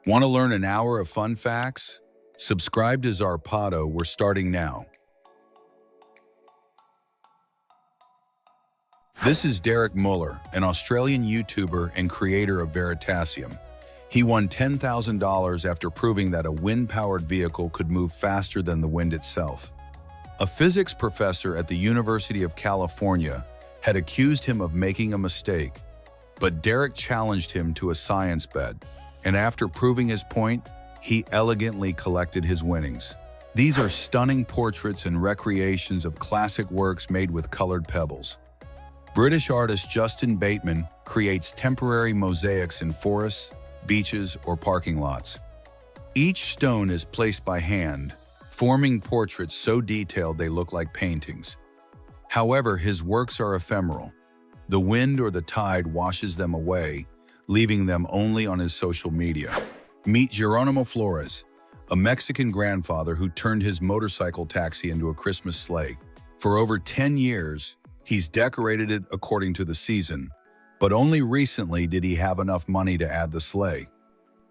Want to learn an hour of fun facts? Subscribe to Zarpado, we're starting now. This is Derek Muller, an Australian YouTuber and creator of Veritasium. He won $10,000 after proving that a wind-powered vehicle could move faster than the wind itself. A physics professor at the University of California had accused him of making a mistake, but Derek challenged him to a science bet, and after proving his point, he elegantly collected his winnings. These are stunning portraits and recreations of classic works made with colored pebbles. British artist Justin Bateman creates temporary mosaics in forests, beaches, or parking lots. Each stone is placed by hand, forming portraits so detailed they look like paintings. However, his works are ephemeral. The wind or the tide washes them away, leaving them only on his social media. Meet Geronimo Flores, a Mexican grandfather who turned his motorcycle taxi into a Christmas sleigh. For over 10 years, he's decorated it according to the season, but only recently did he have enough money to add the sleigh.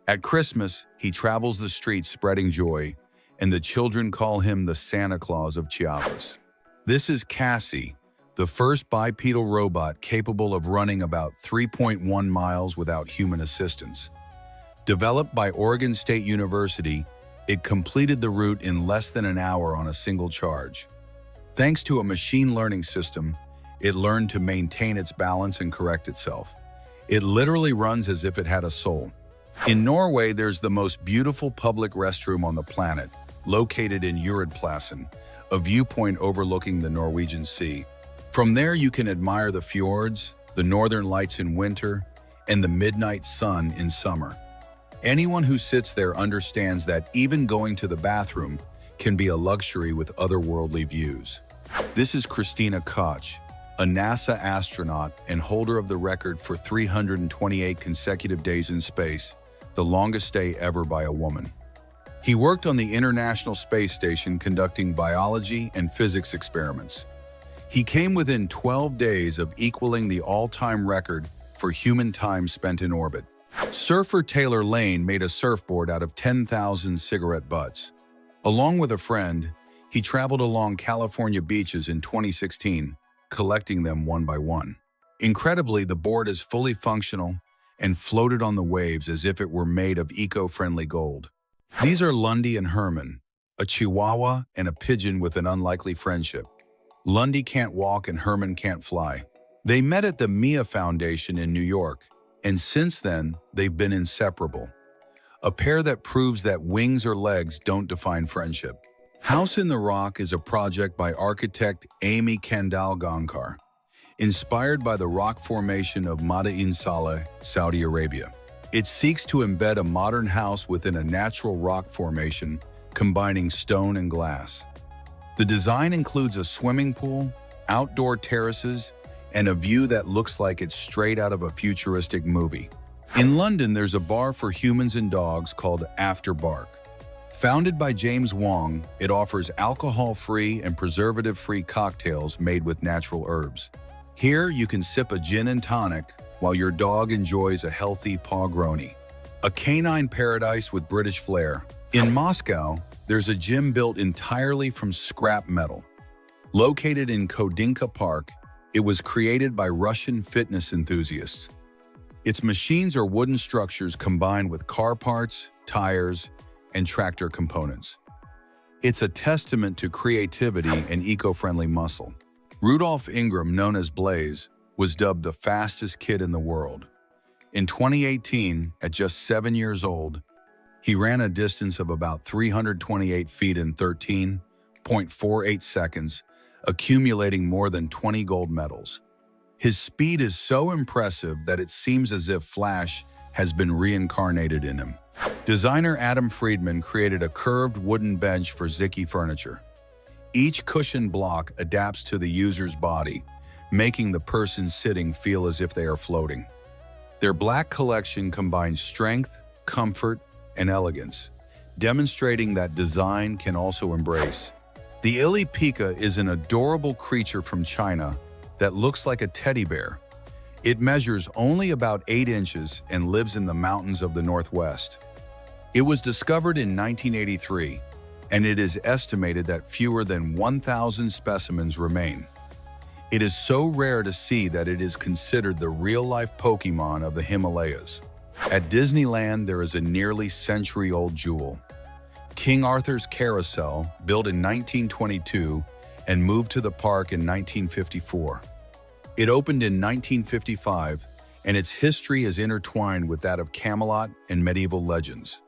At Christmas, he travels the streets spreading joy, and the children call him the Santa Claus of Chiapas. This is Cassie, the first bipedal robot capable of running about 3.1 miles without human assistance. Developed by Oregon State University, it completed the route in less than an hour on a single charge. Thanks to a machine learning system, it learned to maintain its balance and correct itself. It literally runs as if it had a soul. In Norway, there's the most beautiful public restroom on the planet, located in Uredplassen, a viewpoint overlooking the Norwegian Sea. From there, you can admire the fjords, the northern lights in winter, and the midnight sun in summer. Anyone who sits there understands that even going to the bathroom can be a luxury with otherworldly views. This is Christina Koch, a NASA astronaut and holder of the record for 328 consecutive days in space, the longest stay ever by a woman. He worked on the International Space Station conducting biology and physics experiments. He came within 12 days of equaling the all-time record for human time spent in orbit. Surfer Taylor Lane made a surfboard out of 10,000 cigarette butts. Along with a friend, he traveled along California beaches in 2016, collecting them one by one. Incredibly, the board is fully functional and floated on the waves as if it were made of eco-friendly gold. These are Lundy and Herman, a Chihuahua and a pigeon with an unlikely friendship. Lundy can't walk and Herman can't fly. They met at the Mia Foundation in New York, and since then, they've been inseparable. A pair that proves that wings or legs don't define friendship. House in the Rock is a project by architect Amy Kandal-Gankar, inspired by the rock formation of Madain Saleh, Saudi Arabia. It seeks to embed a modern house within a natural rock formation, combining stone and glass. The design includes a swimming pool, outdoor terraces, and a view that looks like it's straight out of a futuristic movie. In London, there's a bar for humans and dogs called After Bark. Founded by James Wong, it offers alcohol-free and preservative-free cocktails made with natural herbs. Here, you can sip a gin and tonic while your dog enjoys a healthy paw-grony. A canine paradise with British flair. In Moscow, there's a gym built entirely from scrap metal. Located in Kodinka Park, it was created by Russian fitness enthusiasts. Its machines are wooden structures combined with car parts, tires, and tractor components. It's a testament to creativity and eco-friendly muscle. Rudolph Ingram, known as Blaze, was dubbed the fastest kid in the world. In 2018, at just 7 years old, he ran a distance of about 328 feet in 13.48 seconds, accumulating more than 20 gold medals. His speed is so impressive that it seems as if Flash has been reincarnated in him. Designer Adam Friedman created a curved wooden bench for Ziki furniture. Each cushion block adapts to the user's body, making the person sitting feel as if they are floating. Their black collection combines strength, comfort, and elegance, demonstrating that design can also embrace. The Ili Pika is an adorable creature from China that looks like a teddy bear. It measures only about 8 inches and lives in the mountains of the Northwest. It was discovered in 1983, and it is estimated that fewer than 1,000 specimens remain. It is so rare to see that it is considered the real-life Pokemon of the Himalayas. At Disneyland, there is a nearly century-old jewel. King Arthur's Carousel, built in 1922 and moved to the park in 1954. It opened in 1955, and its history is intertwined with that of Camelot and medieval legends.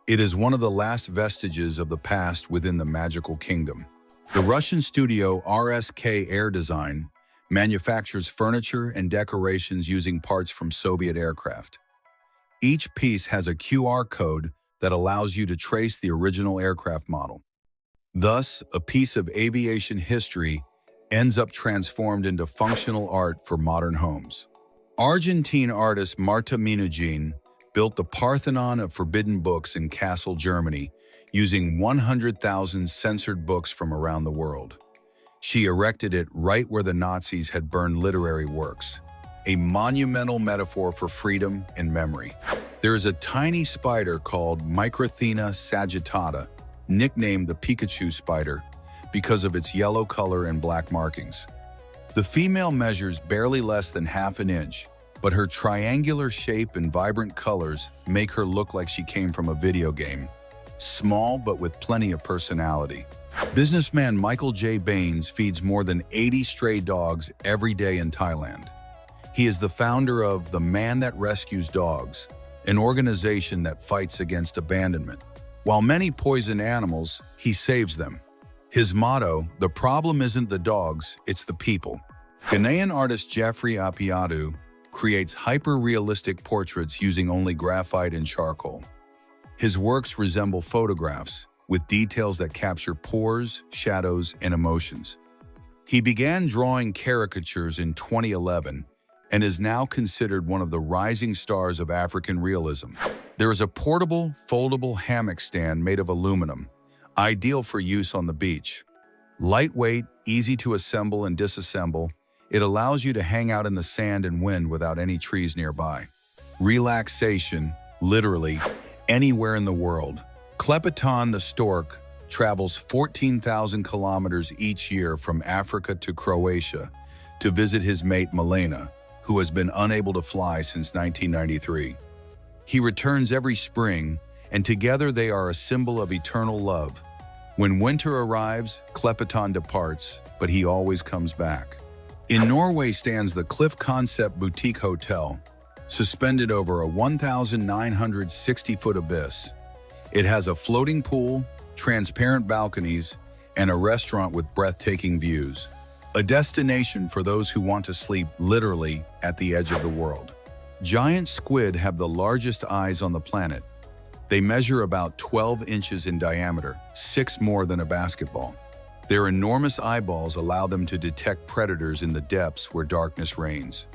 It is one of the last vestiges of the past within the magical kingdom. The Russian studio RSK Air Design manufactures furniture and decorations using parts from Soviet aircraft. Each piece has a QR code that allows you to trace the original aircraft model. Thus, a piece of aviation history ends up transformed into functional art for modern homes. Argentine artist Marta Minujín built the Parthenon of Forbidden Books in Kassel, Germany, using 100,000 censored books from around the world. She erected it right where the Nazis had burned literary works, a monumental metaphor for freedom and memory. There is a tiny spider called Microthena sagittata, nicknamed the Pikachu spider because of its yellow color and black markings. The female measures barely less than half an inch, but her triangular shape and vibrant colors make her look like she came from a video game. Small but with plenty of personality. Businessman Michael J. Baines feeds more than 80 stray dogs every day in Thailand. He is the founder of The Man That Rescues Dogs, an organization that fights against abandonment. While many poison animals, he saves them. His motto, "The problem isn't the dogs, it's the people." Ghanaian artist Jeffrey Apiadu creates hyper-realistic portraits using only graphite and charcoal. His works resemble photographs, with details that capture pores, shadows, and emotions. He began drawing caricatures in 2011 and is now considered one of the rising stars of African realism. There is a portable, foldable hammock stand made of aluminum, ideal for use on the beach. Lightweight, easy to assemble and disassemble, it allows you to hang out in the sand and wind without any trees nearby. Relaxation, literally, anywhere in the world. Klepeton the stork travels 14,000 kilometers each year from Africa to Croatia to visit his mate Milena, who has been unable to fly since 1993. He returns every spring, and together they are a symbol of eternal love. When winter arrives, Klepeton departs, but he always comes back. In Norway stands the Cliff Concept Boutique Hotel, suspended over a 1,960-foot abyss. It has a floating pool, transparent balconies, and a restaurant with breathtaking views. A destination for those who want to sleep literally at the edge of the world. Giant squid have the largest eyes on the planet. They measure about 12 inches in diameter, 6 more than a basketball. Their enormous eyeballs allow them to detect predators in the depths where darkness reigns.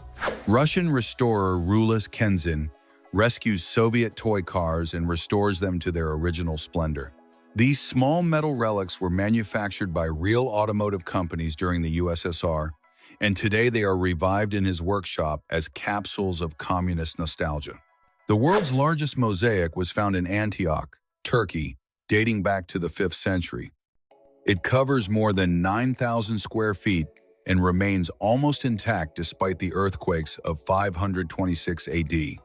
Russian restorer Rulis Kenzin rescues Soviet toy cars and restores them to their original splendor. These small metal relics were manufactured by real automotive companies during the USSR, and today they are revived in his workshop as capsules of communist nostalgia. The world's largest mosaic was found in Antioch, Turkey, dating back to the 5th century. It covers more than 9,000 square feet and remains almost intact despite the earthquakes of 526 AD.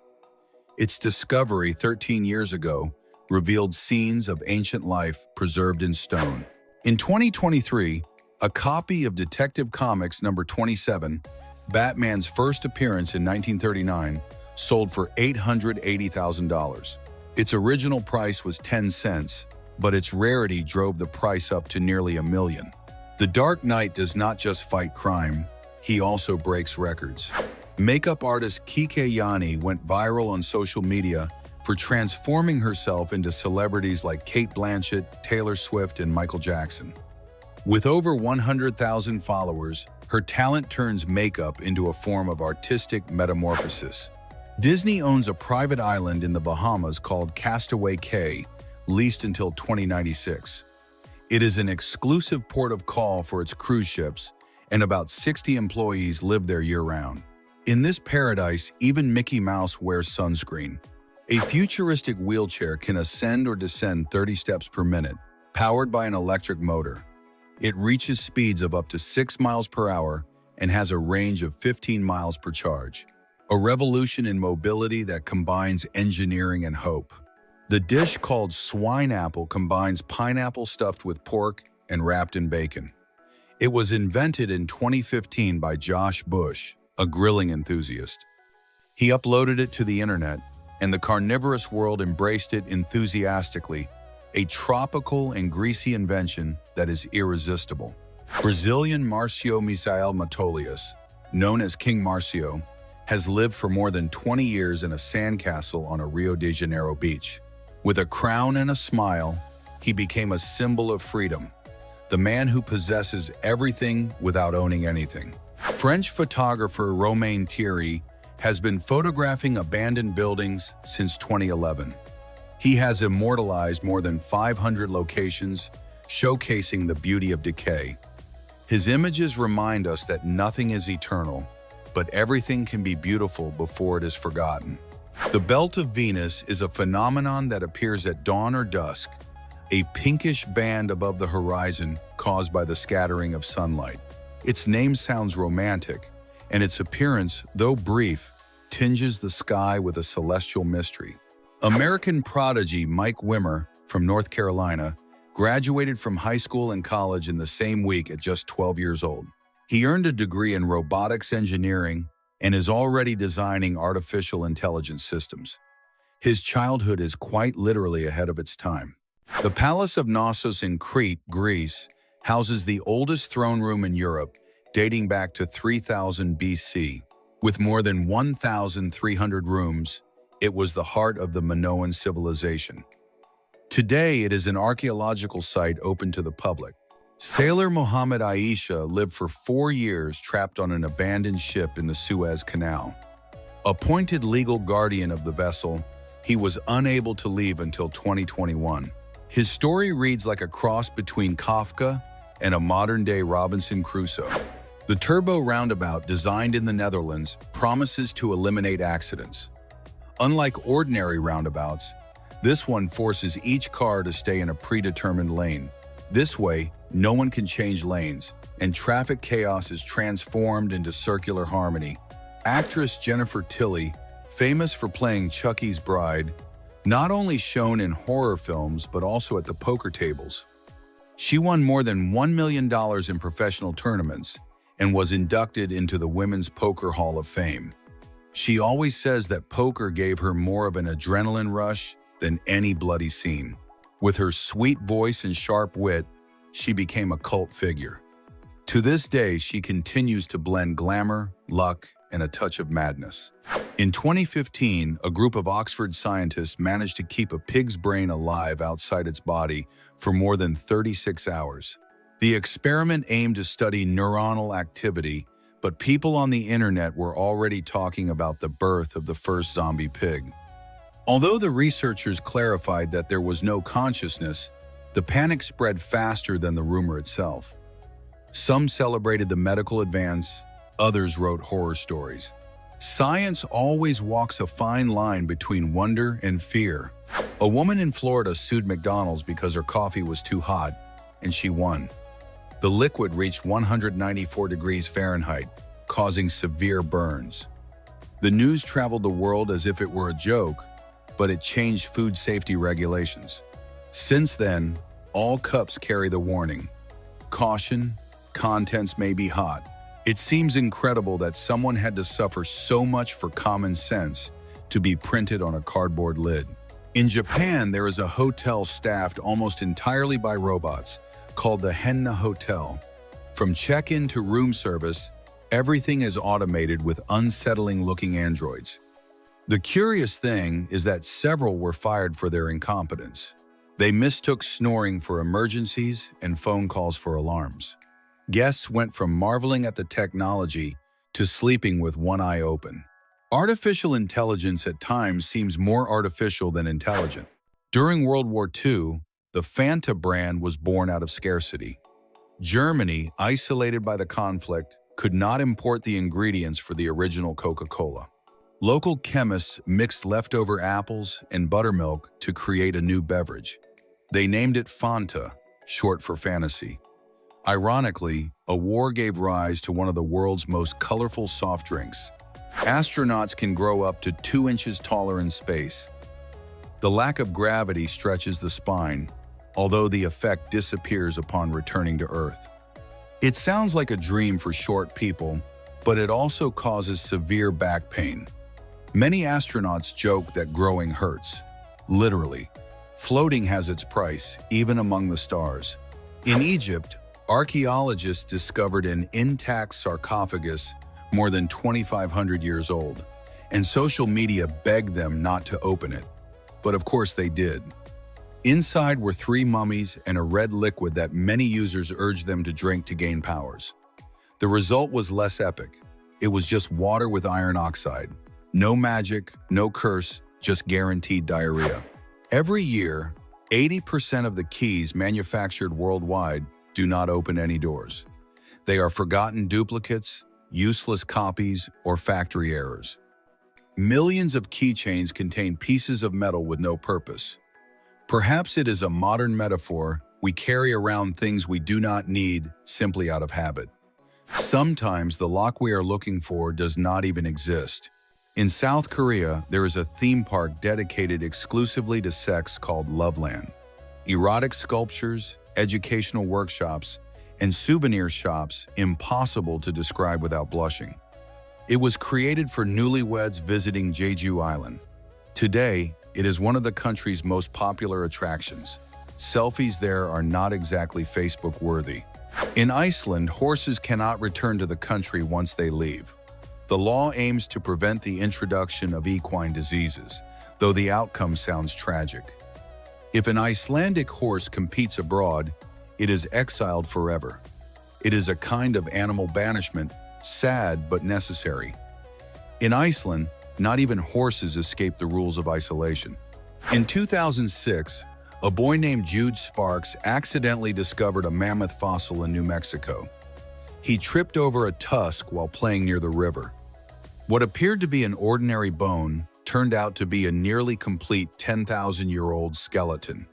Its discovery 13 years ago revealed scenes of ancient life preserved in stone. In 2023, a copy of Detective Comics number 27, Batman's first appearance in 1939, sold for $880,000. Its original price was 10 cents, but its rarity drove the price up to nearly $1 million. The Dark Knight does not just fight crime, he also breaks records. Makeup artist Kike Yanni went viral on social media for transforming herself into celebrities like Kate Blanchett, Taylor Swift, and Michael Jackson. With over 100,000 followers, her talent turns makeup into a form of artistic metamorphosis. Disney owns a private island in the Bahamas called Castaway Cay, leased until 2096. It is an exclusive port of call for its cruise ships, and about 60 employees live there year-round. In this paradise, even Mickey Mouse wears sunscreen. A futuristic wheelchair can ascend or descend 30 steps per minute, powered by an electric motor. It reaches speeds of up to 6 miles per hour and has a range of 15 miles per charge. A revolution in mobility that combines engineering and hope. The dish called swine apple combines pineapple stuffed with pork and wrapped in bacon. It was invented in 2015 by Josh Bush, a grilling enthusiast. He uploaded it to the internet, and the carnivorous world embraced it enthusiastically, a tropical and greasy invention that is irresistible. Brazilian Marcio Misael Matolius, known as King Marcio, has lived for more than 20 years in a sandcastle on a Rio de Janeiro beach. With a crown and a smile, he became a symbol of freedom, the man who possesses everything without owning anything. French photographer Romain Thierry has been photographing abandoned buildings since 2011. He has immortalized more than 500 locations, showcasing the beauty of decay. His images remind us that nothing is eternal, but everything can be beautiful before it is forgotten. The Belt of Venus is a phenomenon that appears at dawn or dusk, a pinkish band above the horizon caused by the scattering of sunlight. Its name sounds romantic, and its appearance, though brief, tinges the sky with a celestial mystery. American prodigy Mike Wimmer from North Carolina graduated from high school and college in the same week at just 12 years old. He earned a degree in robotics engineering and is already designing artificial intelligence systems. His childhood is quite literally ahead of its time. The Palace of Knossos in Crete, Greece, houses the oldest throne room in Europe, dating back to 3000 BC. With more than 1,300 rooms, it was the heart of the Minoan civilization. Today, it is an archaeological site open to the public. Sailor Mohammed Aisha lived for 4 years trapped on an abandoned ship in the Suez Canal. Appointed legal guardian of the vessel, he was unable to leave until 2021. His story reads like a cross between Kafka and a modern-day Robinson Crusoe. The turbo roundabout, designed in the Netherlands, promises to eliminate accidents. Unlike ordinary roundabouts, this one forces each car to stay in a predetermined lane. This way, no one can change lanes, and traffic chaos is transformed into circular harmony. Actress Jennifer Tilly, famous for playing Chucky's bride, not only shown in horror films but also at the poker tables. She won more than $1 million in professional tournaments and was inducted into the Women's Poker Hall of Fame. She always says that poker gave her more of an adrenaline rush than any bloody scene. With her sweet voice and sharp wit, she became a cult figure. To this day, she continues to blend glamour, luck, and a touch of madness. In 2015, a group of Oxford scientists managed to keep a pig's brain alive outside its body for more than 36 hours. The experiment aimed to study neuronal activity, but people on the internet were already talking about the birth of the first zombie pig. Although the researchers clarified that there was no consciousness, the panic spread faster than the rumor itself. Some celebrated the medical advance, others wrote horror stories. Science always walks a fine line between wonder and fear. A woman in Florida sued McDonald's because her coffee was too hot, and she won. The liquid reached 194 degrees Fahrenheit, causing severe burns. The news traveled the world as if it were a joke, but it changed food safety regulations. Since then, all cups carry the warning: caution, contents may be hot. It seems incredible that someone had to suffer so much for common sense to be printed on a cardboard lid. In Japan, there is a hotel staffed almost entirely by robots called the Henna Hotel. From check-in to room service, everything is automated with unsettling-looking androids. The curious thing is that several were fired for their incompetence. They mistook snoring for emergencies and phone calls for alarms. Guests went from marveling at the technology to sleeping with one eye open. Artificial intelligence at times seems more artificial than intelligent. During World War II, the Fanta brand was born out of scarcity. Germany, isolated by the conflict, could not import the ingredients for the original Coca-Cola. Local chemists mixed leftover apples and buttermilk to create a new beverage. They named it Fanta, short for fantasy. Ironically, a war gave rise to one of the world's most colorful soft drinks. Astronauts can grow up to 2 inches taller in space. The lack of gravity stretches the spine, although the effect disappears upon returning to Earth. It sounds like a dream for short people, but it also causes severe back pain. Many astronauts joke that growing hurts. Literally, floating has its price, even among the stars. In Egypt, archaeologists discovered an intact sarcophagus more than 2,500 years old, and social media begged them not to open it. But of course they did. Inside were 3 mummies and a red liquid that many users urged them to drink to gain powers. The result was less epic. It was just water with iron oxide. No magic, no curse, just guaranteed diarrhea. Every year, 80% of the keys manufactured worldwide do not open any doors. They are forgotten duplicates, useless copies, or factory errors. Millions of keychains contain pieces of metal with no purpose. Perhaps it is a modern metaphor. We carry around things we do not need simply out of habit. Sometimes the lock we are looking for does not even exist. In South Korea, there is a theme park dedicated exclusively to sex called Loveland. Erotic sculptures, educational workshops, and souvenir shops impossible to describe without blushing. It was created for newlyweds visiting Jeju Island. Today, it is one of the country's most popular attractions. Selfies there are not exactly Facebook-worthy. In Iceland, horses cannot return to the country once they leave. The law aims to prevent the introduction of equine diseases, though the outcome sounds tragic. If an Icelandic horse competes abroad, it is exiled forever. It is a kind of animal banishment, sad but necessary. In Iceland, not even horses escape the rules of isolation. In 2006, a boy named Jude Sparks accidentally discovered a mammoth fossil in New Mexico. He tripped over a tusk while playing near the river. What appeared to be an ordinary bone turned out to be a nearly complete 10,000-year-old skeleton.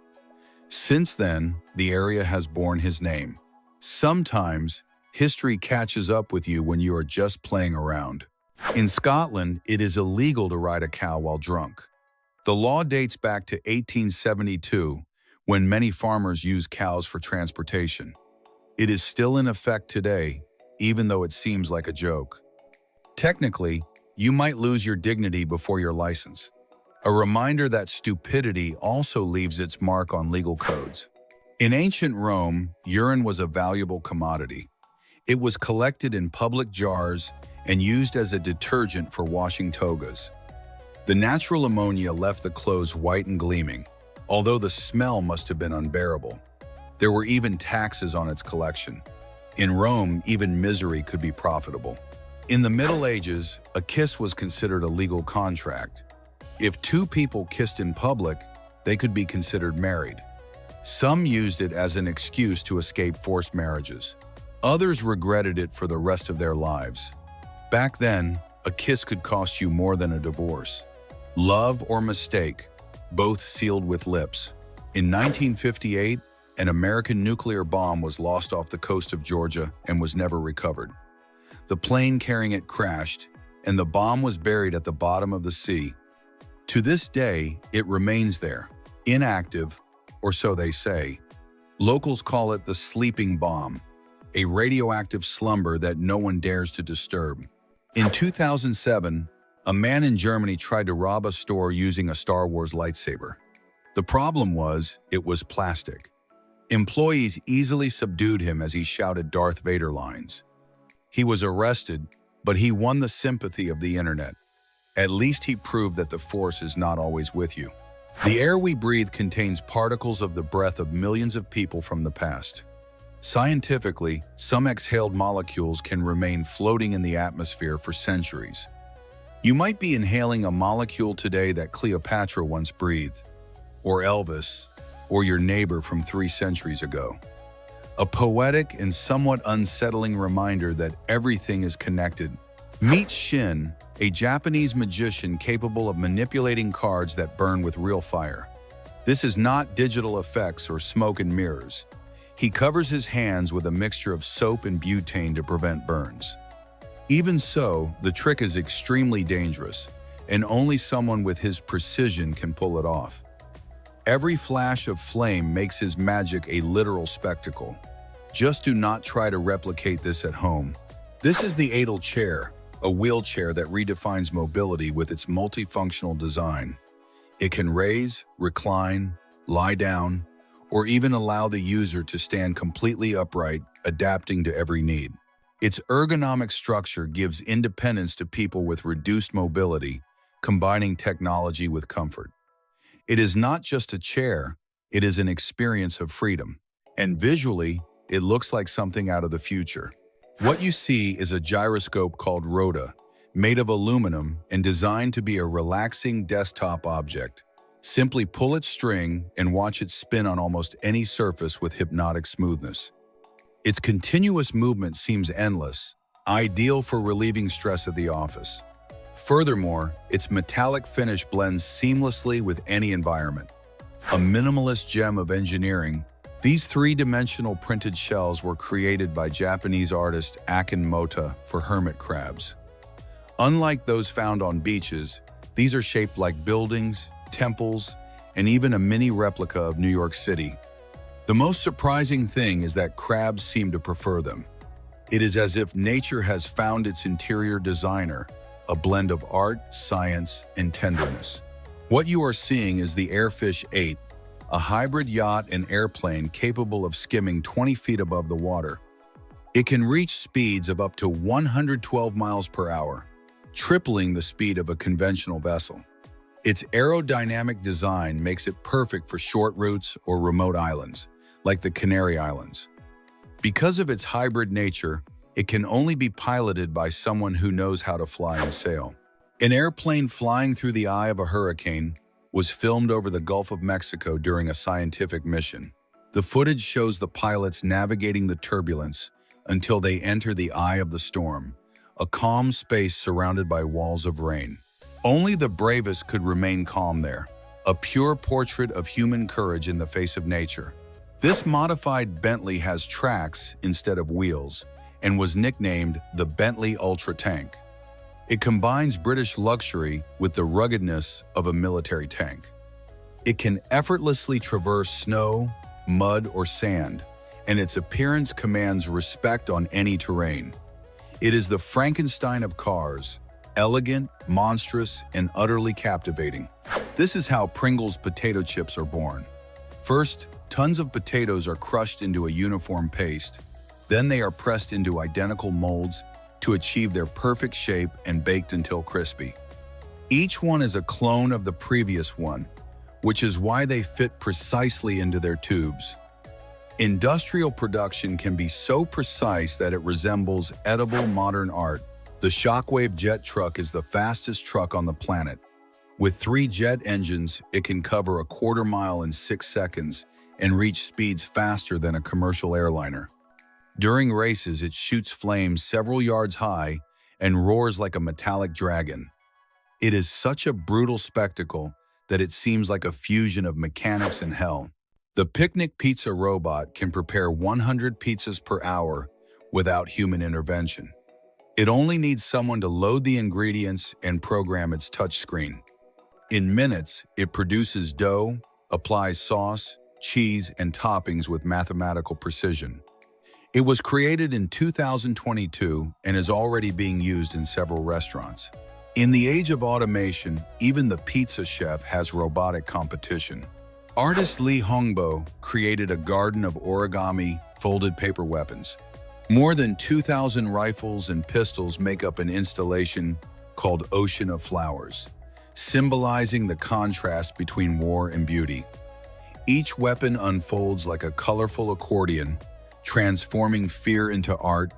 Since then, the area has borne his name. Sometimes, history catches up with you when you are just playing around. In Scotland, it is illegal to ride a cow while drunk. The law dates back to 1872, when many farmers used cows for transportation. It is still in effect today, even though it seems like a joke. Technically, you might lose your dignity before your license. A reminder that stupidity also leaves its mark on legal codes. In ancient Rome, urine was a valuable commodity. It was collected in public jars and used as a detergent for washing togas. The natural ammonia left the clothes white and gleaming, although the smell must have been unbearable. There were even taxes on its collection. In Rome, even misery could be profitable. In the Middle Ages, a kiss was considered a legal contract. If 2 people kissed in public, they could be considered married. Some used it as an excuse to escape forced marriages. Others regretted it for the rest of their lives. Back then, a kiss could cost you more than a divorce. Love or mistake, both sealed with lips. In 1958, an American nuclear bomb was lost off the coast of Georgia and was never recovered. The plane carrying it crashed, and the bomb was buried at the bottom of the sea. To this day, it remains there, inactive, or so they say. Locals call it the sleeping bomb, a radioactive slumber that no one dares to disturb. In 2007, a man in Germany tried to rob a store using a Star Wars lightsaber. The problem was, it was plastic. Employees easily subdued him as he shouted Darth Vader lines. He was arrested, but he won the sympathy of the internet. At least he proved that the Force is not always with you. The air we breathe contains particles of the breath of millions of people from the past. Scientifically, some exhaled molecules can remain floating in the atmosphere for centuries. You might be inhaling a molecule today that Cleopatra once breathed, or Elvis, or your neighbor from 3 centuries ago. A poetic and somewhat unsettling reminder that everything is connected. Meet Shin, a Japanese magician capable of manipulating cards that burn with real fire. This is not digital effects or smoke and mirrors. He covers his hands with a mixture of soap and butane to prevent burns. Even so, the trick is extremely dangerous, and only someone with his precision can pull it off. Every flash of flame makes his magic a literal spectacle. Just do not try to replicate this at home. This is the Adel chair, a wheelchair that redefines mobility with its multifunctional design. It can raise, recline, lie down, or even allow the user to stand completely upright, adapting to every need. Its ergonomic structure gives independence to people with reduced mobility, combining technology with comfort. It is not just a chair, it is an experience of freedom. And visually, it looks like something out of the future. What you see is a gyroscope called Rhoda, made of aluminum and designed to be a relaxing desktop object. Simply pull its string and watch it spin on almost any surface with hypnotic smoothness. Its continuous movement seems endless, ideal for relieving stress at the office. Furthermore, its metallic finish blends seamlessly with any environment. A minimalist gem of engineering, these three-dimensional printed shells were created by Japanese artist Akin Mota for hermit crabs. Unlike those found on beaches, these are shaped like buildings, temples, and even a mini replica of New York City. The most surprising thing is that crabs seem to prefer them. It is as if nature has found its interior designer, a blend of art, science, and tenderness. What you are seeing is the Airfish 8, a hybrid yacht and airplane capable of skimming 20 feet above the water. It can reach speeds of up to 112 miles per hour, tripling the speed of a conventional vessel. Its aerodynamic design makes it perfect for short routes or remote islands, like the Canary Islands. Because of its hybrid nature, it can only be piloted by someone who knows how to fly and sail. An airplane flying through the eye of a hurricane was filmed over the Gulf of Mexico during a scientific mission. The footage shows the pilots navigating the turbulence until they enter the eye of the storm, a calm space surrounded by walls of rain. Only the bravest could remain calm there, a pure portrait of human courage in the face of nature. This modified Bentley has tracks instead of wheels and was nicknamed the Bentley Ultra Tank. It combines British luxury with the ruggedness of a military tank. It can effortlessly traverse snow, mud, or sand, and its appearance commands respect on any terrain. It is the Frankenstein of cars, elegant, monstrous, and utterly captivating. This is how Pringles potato chips are born. First, tons of potatoes are crushed into a uniform paste. Then they are pressed into identical molds to achieve their perfect shape and baked until crispy. Each one is a clone of the previous one, which is why they fit precisely into their tubes. Industrial production can be so precise that it resembles edible modern art. The Shockwave jet truck is the fastest truck on the planet. With 3 jet engines, it can cover a quarter mile in 6 seconds and reach speeds faster than a commercial airliner. During races, it shoots flames several yards high and roars like a metallic dragon. It is such a brutal spectacle that it seems like a fusion of mechanics and hell. The picnic pizza robot can prepare 100 pizzas per hour without human intervention. It only needs someone to load the ingredients and program its touchscreen. In minutes, it produces dough, applies sauce, cheese, and toppings with mathematical precision. It was created in 2022 and is already being used in several restaurants. In the age of automation, even the pizza chef has robotic competition. Artist Lee Hongbo created a garden of origami, folded paper weapons. More than 2,000 rifles and pistols make up an installation called Ocean of Flowers, symbolizing the contrast between war and beauty. Each weapon unfolds like a colorful accordion, transforming fear into art.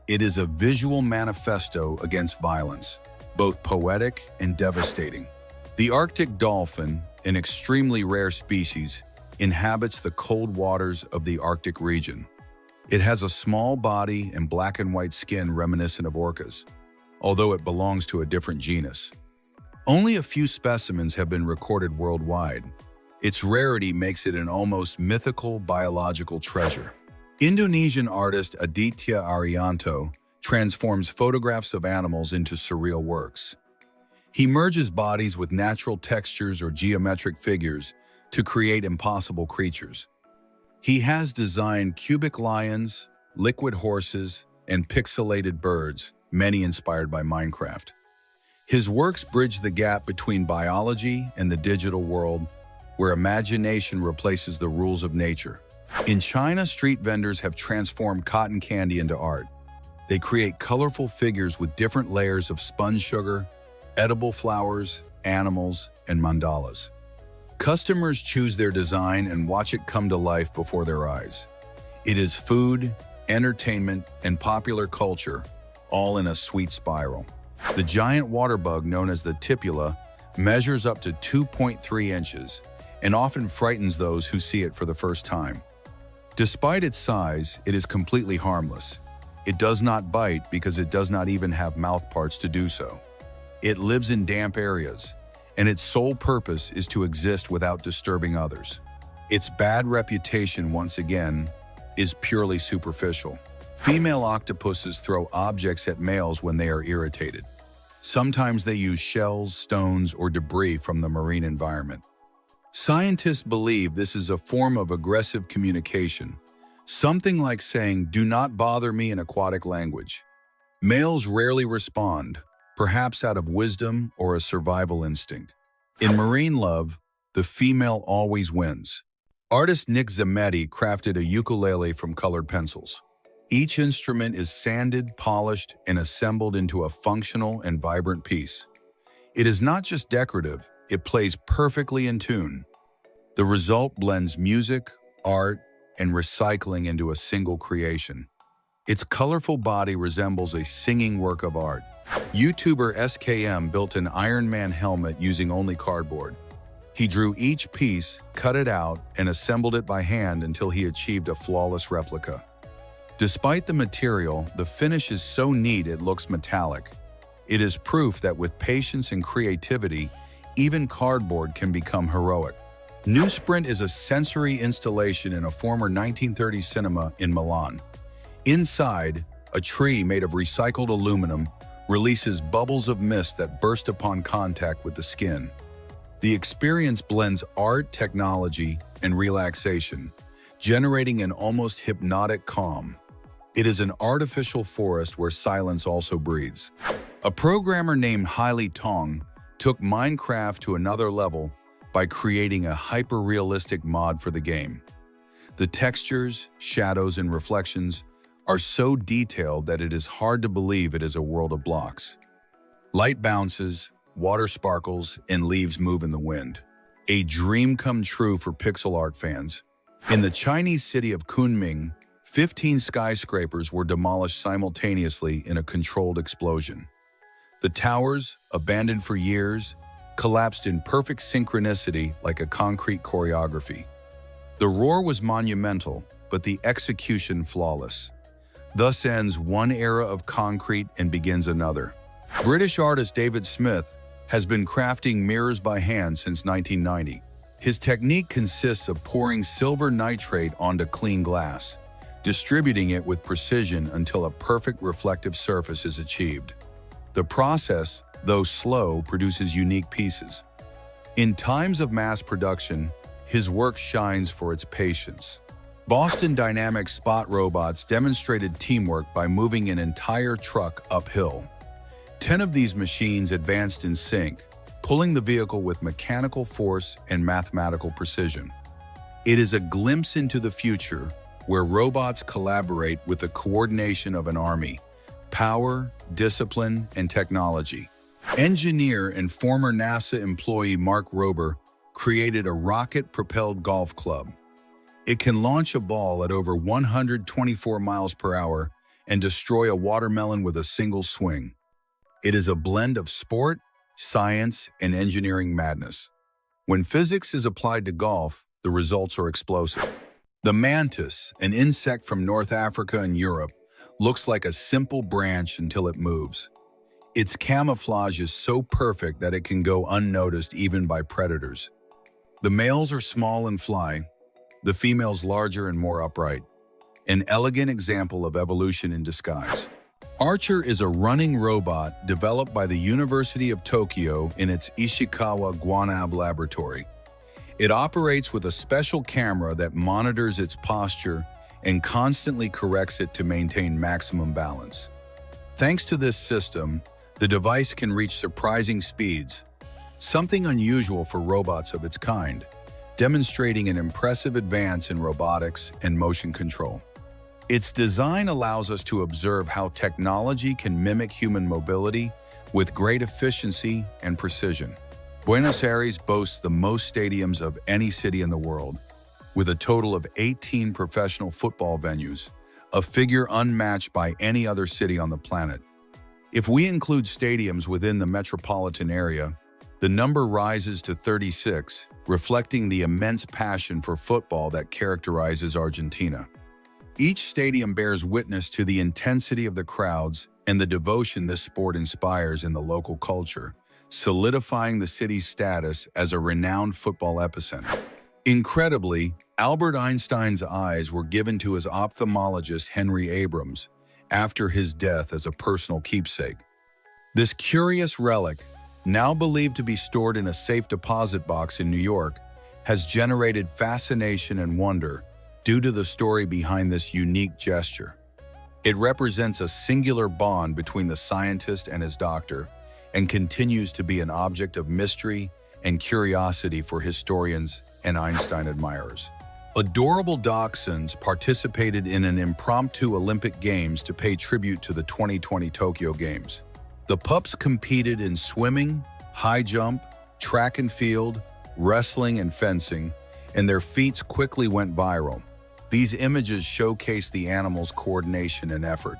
It is a visual manifesto against violence, both poetic and devastating. The Arctic dolphin, an extremely rare species, inhabits the cold waters of the Arctic region. It has a small body and black and white skin reminiscent of orcas. although it belongs to a different genus. Only a few specimens have been recorded worldwide. Its rarity makes it an almost mythical biological treasure. Indonesian artist Aditya Arianto transforms photographs of animals into surreal works. He merges bodies with natural textures or geometric figures to create impossible creatures. He has designed cubic lions, liquid horses, and pixelated birds, many inspired by Minecraft. His works bridge the gap between biology and the digital world, where imagination replaces the rules of nature. In China, street vendors have transformed cotton candy into art. They create colorful figures with different layers of spun sugar, edible flowers, animals, and mandalas. Customers choose their design and watch it come to life before their eyes. It is food, entertainment, and popular culture, all in a sweet spiral. The giant water bug known as the tipula measures up to 2.3 inches and often frightens those who see it for the first time. Despite its size, it is completely harmless. It does not bite because it does not even have mouth parts to do so. It lives in damp areas, and its sole purpose is to exist without disturbing others. Its bad reputation, once again, is purely superficial. Female octopuses throw objects at males when they are irritated. Sometimes they use shells, stones, or debris from the marine environment. Scientists believe this is a form of aggressive communication, something like saying, "Do not bother me" in aquatic language. Males rarely respond, perhaps out of wisdom or a survival instinct. In marine love, the female always wins. Artist Nick Zametti crafted a ukulele from colored pencils. Each instrument is sanded, polished, and assembled into a functional and vibrant piece. It is not just decorative, it plays perfectly in tune. The result blends music, art, and recycling into a single creation. Its colorful body resembles a singing work of art. YouTuber SKM built an Iron Man helmet using only cardboard. He drew each piece, cut it out, and assembled it by hand until he achieved a flawless replica. Despite the material, the finish is so neat it looks metallic. It is proof that with patience and creativity, even cardboard can become heroic. Newsprint is a sensory installation in a former 1930s cinema in Milan. Inside, a tree made of recycled aluminum releases bubbles of mist that burst upon contact with the skin. The experience blends art, technology, and relaxation, generating an almost hypnotic calm. It is an artificial forest where silence also breathes. A programmer named Hailey Tong took Minecraft to another level by creating a hyper-realistic mod for the game. The textures, shadows, and reflections are so detailed that it is hard to believe it is a world of blocks. Light bounces, water sparkles, and leaves move in the wind. A dream come true for pixel art fans. In the Chinese city of Kunming, 15 skyscrapers were demolished simultaneously in a controlled explosion. The towers, abandoned for years, collapsed in perfect synchronicity like a concrete choreography. The roar was monumental, but the execution flawless. Thus ends one era of concrete and begins another. British artist David Smith has been crafting mirrors by hand since 1990. His technique consists of pouring silver nitrate onto clean glass, distributing it with precision until a perfect reflective surface is achieved. The process, though slow, produces unique pieces. In times of mass production, his work shines for its patience. Boston Dynamics Spot robots demonstrated teamwork by moving an entire truck uphill. 10 of these machines advanced in sync, pulling the vehicle with mechanical force and mathematical precision. It is a glimpse into the future where robots collaborate with the coordination of an army, power, discipline, and technology. Engineer and former NASA employee Mark Rober created a rocket-propelled golf club. It can launch a ball at over 124 miles per hour and destroy a watermelon with a single swing. It is a blend of sport, science, and engineering madness. When physics is applied to golf, the results are explosive. The mantis, an insect from North Africa and Europe, looks like a simple branch until it moves. Its camouflage is so perfect that it can go unnoticed even by predators. The males are small and fly, the females larger and more upright. An elegant example of evolution in disguise. Archer is a running robot developed by the University of Tokyo in its Ishikawa Guanab laboratory. It operates with a special camera that monitors its posture and constantly corrects it to maintain maximum balance. Thanks to this system, the device can reach surprising speeds, something unusual for robots of its kind, demonstrating an impressive advance in robotics and motion control. Its design allows us to observe how technology can mimic human mobility with great efficiency and precision. Buenos Aires boasts the most stadiums of any city in the world, with a total of 18 professional football venues, a figure unmatched by any other city on the planet. If we include stadiums within the metropolitan area, the number rises to 36, reflecting the immense passion for football that characterizes Argentina. Each stadium bears witness to the intensity of the crowds and the devotion this sport inspires in the local culture, solidifying the city's status as a renowned football epicenter. Incredibly, Albert Einstein's eyes were given to his ophthalmologist Henry Abrams after his death as a personal keepsake. This curious relic, now believed to be stored in a safe deposit box in New York, has generated fascination and wonder due to the story behind this unique gesture. It represents a singular bond between the scientist and his doctor and continues to be an object of mystery and curiosity for historians and Einstein admirers. Adorable dachshunds participated in an impromptu Olympic Games to pay tribute to the 2020 Tokyo Games. The pups competed in swimming, high jump, track and field, wrestling, and fencing, and their feats quickly went viral. These images showcase the animals' coordination and effort,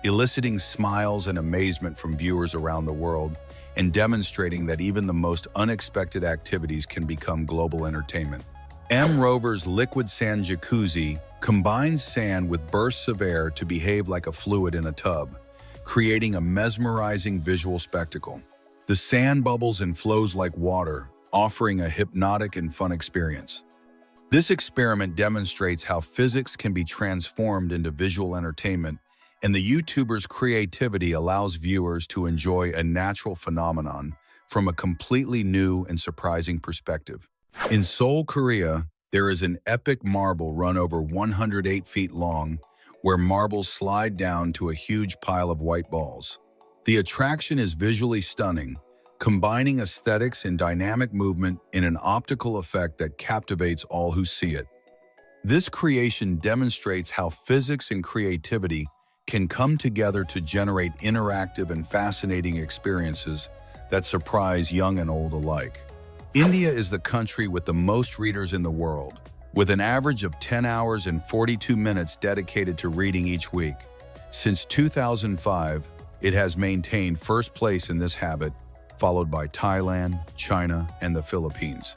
eliciting smiles and amazement from viewers around the world and demonstrating that even the most unexpected activities can become global entertainment. M Rover's liquid sand jacuzzi combines sand with bursts of air to behave like a fluid in a tub, creating a mesmerizing visual spectacle. The sand bubbles and flows like water, offering a hypnotic and fun experience. This experiment demonstrates how physics can be transformed into visual entertainment, and the YouTuber's creativity allows viewers to enjoy a natural phenomenon from a completely new and surprising perspective. In Seoul, Korea, there is an epic marble run over 108 feet long, where marbles slide down to a huge pile of white balls. The attraction is visually stunning, combining aesthetics and dynamic movement in an optical effect that captivates all who see it. This creation demonstrates how physics and creativity can come together to generate interactive and fascinating experiences that surprise young and old alike. India is the country with the most readers in the world, with an average of 10 hours and 42 minutes dedicated to reading each week. Since 2005, it has maintained first place in this habit, followed by Thailand, China, and the Philippines.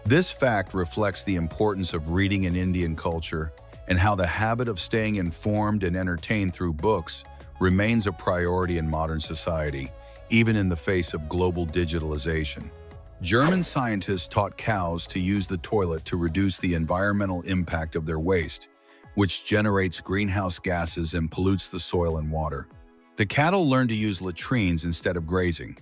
This fact reflects the importance of reading in Indian culture and how the habit of staying informed and entertained through books remains a priority in modern society, even in the face of global digitalization. German scientists taught cows to use the toilet to reduce the environmental impact of their waste, which generates greenhouse gases and pollutes the soil and water. The cattle learned to use latrines instead of grazing,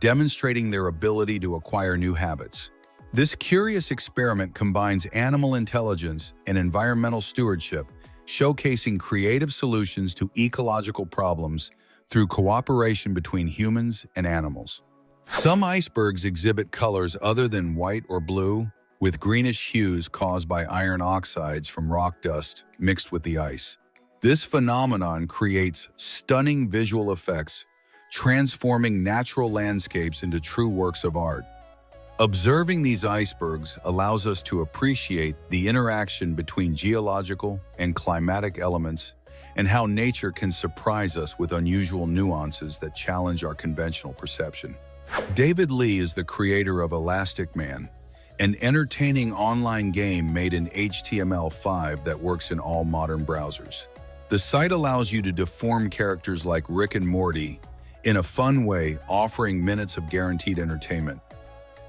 demonstrating their ability to acquire new habits. This curious experiment combines animal intelligence and environmental stewardship, showcasing creative solutions to ecological problems through cooperation between humans and animals. Some icebergs exhibit colors other than white or blue, with greenish hues caused by iron oxides from rock dust mixed with the ice. This phenomenon creates stunning visual effects, transforming natural landscapes into true works of art. Observing these icebergs allows us to appreciate the interaction between geological and climatic elements and how nature can surprise us with unusual nuances that challenge our conventional perception. David Lee is the creator of Elastic Man, an entertaining online game made in HTML5 that works in all modern browsers. The site allows you to deform characters like Rick and Morty, in a fun way, offering minutes of guaranteed entertainment.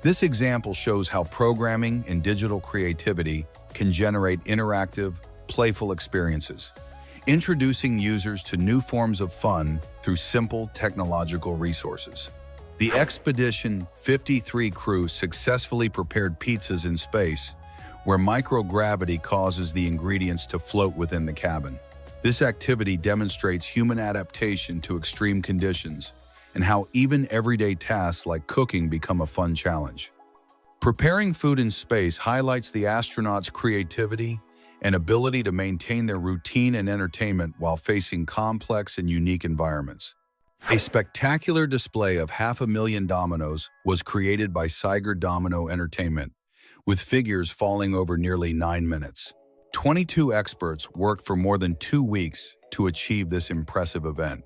This example shows how programming and digital creativity can generate interactive, playful experiences, introducing users to new forms of fun through simple technological resources. The Expedition 53 crew successfully prepared pizzas in space, where microgravity causes the ingredients to float within the cabin. This activity demonstrates human adaptation to extreme conditions and how even everyday tasks like cooking become a fun challenge. Preparing food in space highlights the astronauts' creativity and ability to maintain their routine and entertainment while facing complex and unique environments. A spectacular display of 500,000 dominoes was created by Siger Domino Entertainment, with figures falling over nearly 9 minutes. 22 experts worked for more than 2 weeks to achieve this impressive event.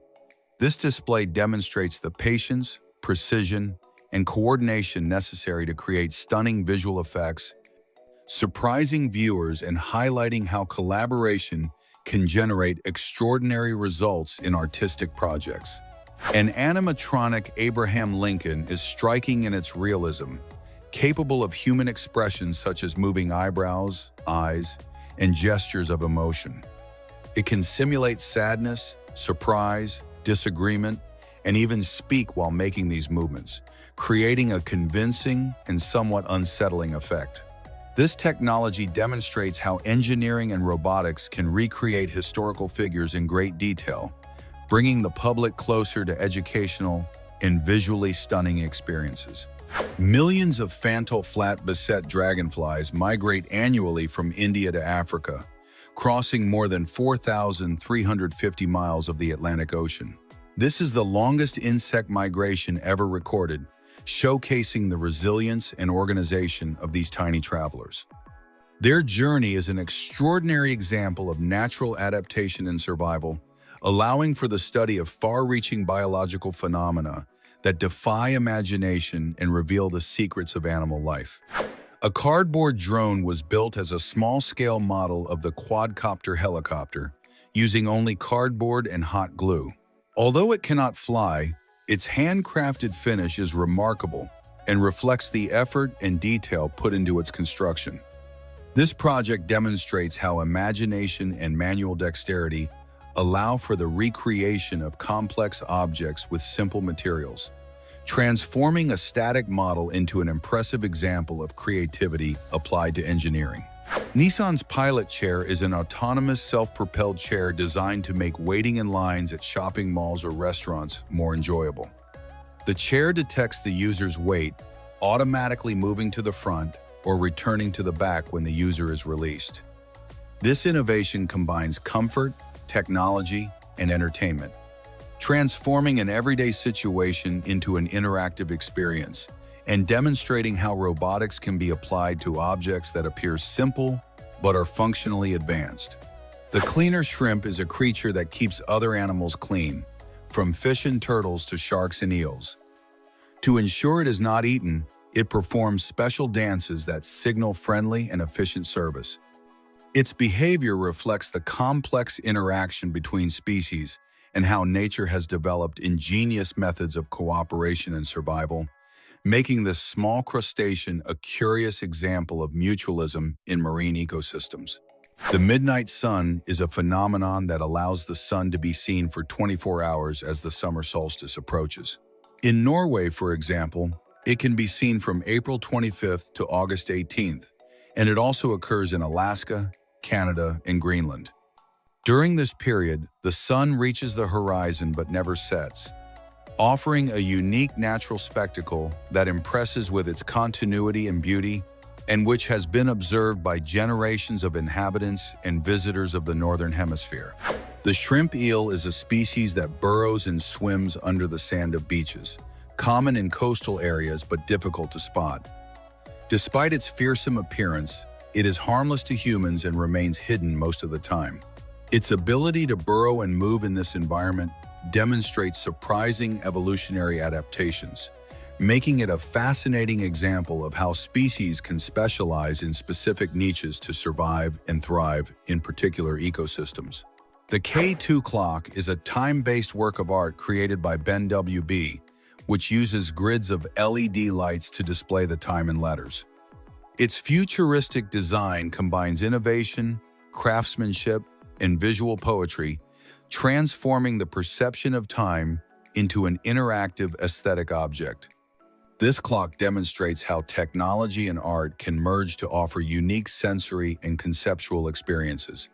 This display demonstrates the patience, precision, and coordination necessary to create stunning visual effects, surprising viewers and highlighting how collaboration can generate extraordinary results in artistic projects. An animatronic Abraham Lincoln is striking in its realism, capable of human expressions such as moving eyebrows, eyes, and gestures of emotion. It can simulate sadness, surprise, disagreement, and even speak while making these movements, creating a convincing and somewhat unsettling effect. This technology demonstrates how engineering and robotics can recreate historical figures in great detail, bringing the public closer to educational and visually stunning experiences. Millions of Fantal flat beset dragonflies migrate annually from India to Africa, crossing more than 4,350 miles of the Atlantic Ocean. This is the longest insect migration ever recorded, showcasing the resilience and organization of these tiny travelers. Their journey is an extraordinary example of natural adaptation and survival, allowing for the study of far-reaching biological phenomena that defy imagination and reveal the secrets of animal life. A cardboard drone was built as a small-scale model of the quadcopter helicopter, using only cardboard and hot glue. Although it cannot fly, its handcrafted finish is remarkable and reflects the effort and detail put into its construction. This project demonstrates how imagination and manual dexterity allow for the recreation of complex objects with simple materials, transforming a static model into an impressive example of creativity applied to engineering. Nissan's Pilot Chair is an autonomous self-propelled chair designed to make waiting in lines at shopping malls or restaurants more enjoyable. The chair detects the user's weight, automatically moving to the front or returning to the back when the user is released. This innovation combines comfort, technology, and entertainment, transforming an everyday situation into an interactive experience and demonstrating how robotics can be applied to objects that appear simple but are functionally advanced. The cleaner shrimp is a creature that keeps other animals clean, from fish and turtles to sharks and eels. To ensure it is not eaten, it performs special dances that signal friendly and efficient service. Its behavior reflects the complex interaction between species and how nature has developed ingenious methods of cooperation and survival, making this small crustacean a curious example of mutualism in marine ecosystems. The midnight sun is a phenomenon that allows the sun to be seen for 24 hours as the summer solstice approaches. In Norway, for example, it can be seen from April 25th to August 18th, and it also occurs in Alaska, Canada, and Greenland. During this period, the sun reaches the horizon but never sets, offering a unique natural spectacle that impresses with its continuity and beauty, and which has been observed by generations of inhabitants and visitors of the Northern Hemisphere. The shrimp eel is a species that burrows and swims under the sand of beaches, common in coastal areas but difficult to spot. Despite its fearsome appearance, it is harmless to humans and remains hidden most of the time. Its ability to burrow and move in this environment demonstrates surprising evolutionary adaptations, making it a fascinating example of how species can specialize in specific niches to survive and thrive in particular ecosystems. The K2 clock is a time-based work of art created by Ben W.B., which uses grids of LED lights to display the time in letters. Its futuristic design combines innovation, craftsmanship, and visual poetry, transforming the perception of time into an interactive aesthetic object. This clock demonstrates how technology and art can merge to offer unique sensory and conceptual experiences,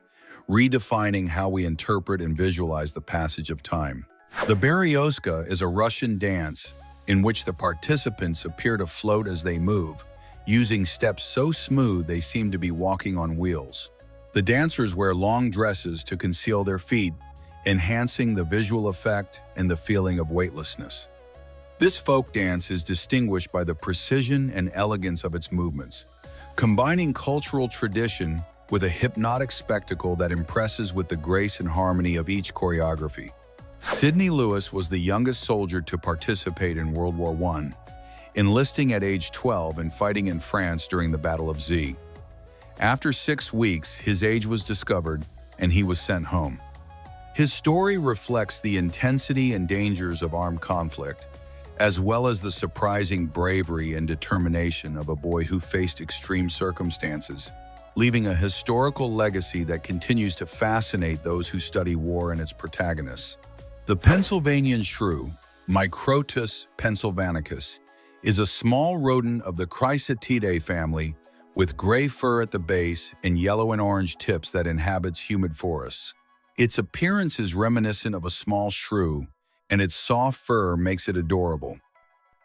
redefining how we interpret and visualize the passage of time. The Berezovka is a Russian dance in which the participants appear to float as they move, using steps so smooth they seem to be walking on wheels. The dancers wear long dresses to conceal their feet, enhancing the visual effect and the feeling of weightlessness. This folk dance is distinguished by the precision and elegance of its movements, combining cultural tradition with a hypnotic spectacle that impresses with the grace and harmony of each choreography. Sidney Lewis was the youngest soldier to participate in World War I, enlisting at age 12 and fighting in France during the Battle of Z. After 6 weeks, his age was discovered and he was sent home. His story reflects the intensity and dangers of armed conflict, as well as the surprising bravery and determination of a boy who faced extreme circumstances, leaving a historical legacy that continues to fascinate those who study war and its protagonists. The Pennsylvanian shrew, Microtus pennsylvanicus, is a small rodent of the Chrysatidae family with gray fur at the base and yellow and orange tips that inhabits humid forests. Its appearance is reminiscent of a small shrew, and its soft fur makes it adorable.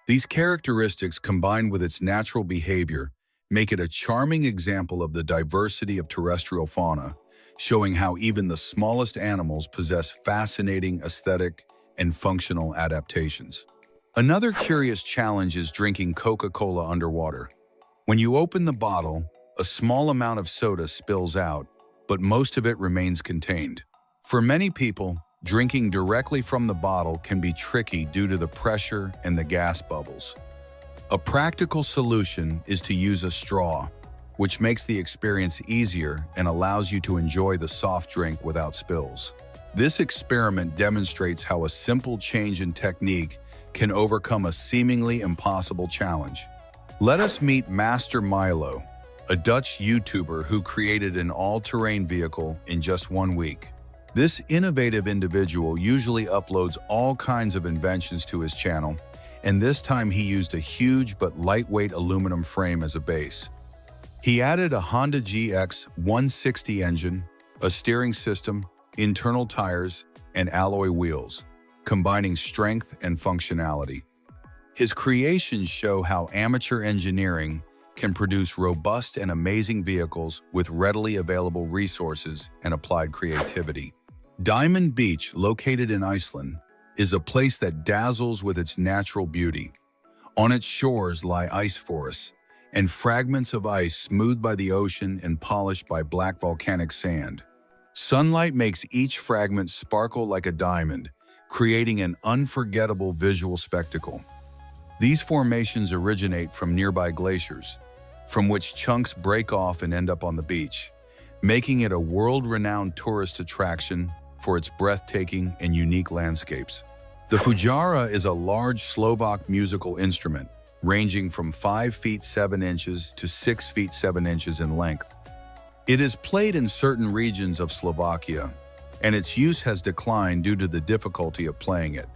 These characteristics, combined with its natural behavior, make it a charming example of the diversity of terrestrial fauna, showing how even the smallest animals possess fascinating aesthetic and functional adaptations. Another curious challenge is drinking Coca-Cola underwater. When you open the bottle, a small amount of soda spills out, but most of it remains contained. For many people, drinking directly from the bottle can be tricky due to the pressure and the gas bubbles. A practical solution is to use a straw, which makes the experience easier and allows you to enjoy the soft drink without spills. This experiment demonstrates how a simple change in technique can overcome a seemingly impossible challenge. Let us meet Master Milo, a Dutch YouTuber who created an all-terrain vehicle in just 1 week. This innovative individual usually uploads all kinds of inventions to his channel, and this time he used a huge but lightweight aluminum frame as a base. He added a Honda GX 160 engine, a steering system, internal tires, and alloy wheels, combining strength and functionality. His creations show how amateur engineering can produce robust and amazing vehicles with readily available resources and applied creativity. Diamond Beach, located in Iceland, is a place that dazzles with its natural beauty. On its shores lie ice forests, and fragments of ice smoothed by the ocean and polished by black volcanic sand. Sunlight makes each fragment sparkle like a diamond, creating an unforgettable visual spectacle. These formations originate from nearby glaciers, from which chunks break off and end up on the beach, making it a world-renowned tourist attraction for its breathtaking and unique landscapes. The fujara is a large Slovak musical instrument, ranging from 5 feet 7 inches to 6 feet 7 inches in length. It is played in certain regions of Slovakia, and its use has declined due to the difficulty of playing it.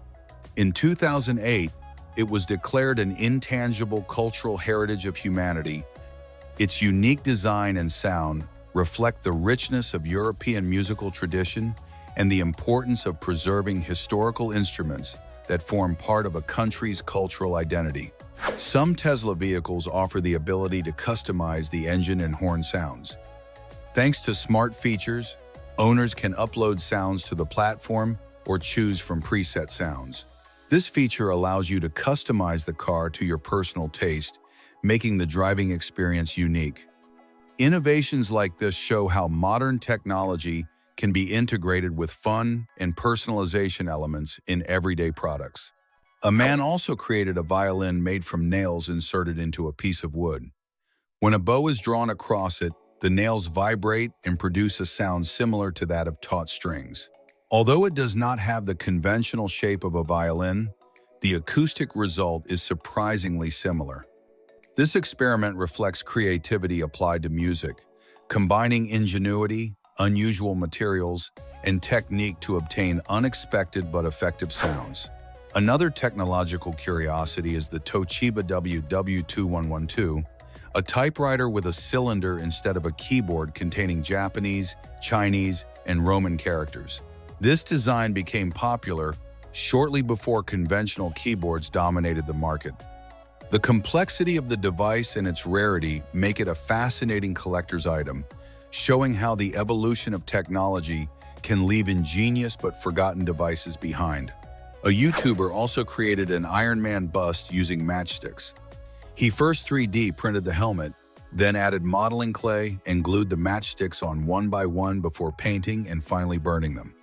In 2008, it was declared an intangible cultural heritage of humanity. Its unique design and sound reflect the richness of European musical tradition and the importance of preserving historical instruments that form part of a country's cultural identity. Some Tesla vehicles offer the ability to customize the engine and horn sounds. Thanks to smart features, owners can upload sounds to the platform or choose from preset sounds. This feature allows you to customize the car to your personal taste, making the driving experience unique. Innovations like this show how modern technology can be integrated with fun and personalization elements in everyday products. A man also created a violin made from nails inserted into a piece of wood. When a bow is drawn across it, the nails vibrate and produce a sound similar to that of taut strings. Although it does not have the conventional shape of a violin, the acoustic result is surprisingly similar. This experiment reflects creativity applied to music, combining ingenuity, unusual materials, and technique to obtain unexpected but effective sounds. Another technological curiosity is the Toshiba WW2112, a typewriter with a cylinder instead of a keyboard containing Japanese, Chinese, and Roman characters. This design became popular shortly before conventional keyboards dominated the market. The complexity of the device and its rarity make it a fascinating collector's item, showing how the evolution of technology can leave ingenious but forgotten devices behind. A YouTuber also created an Iron Man bust using matchsticks. He first 3D printed the helmet, then added modeling clay and glued the matchsticks on one by one before painting and finally burning them.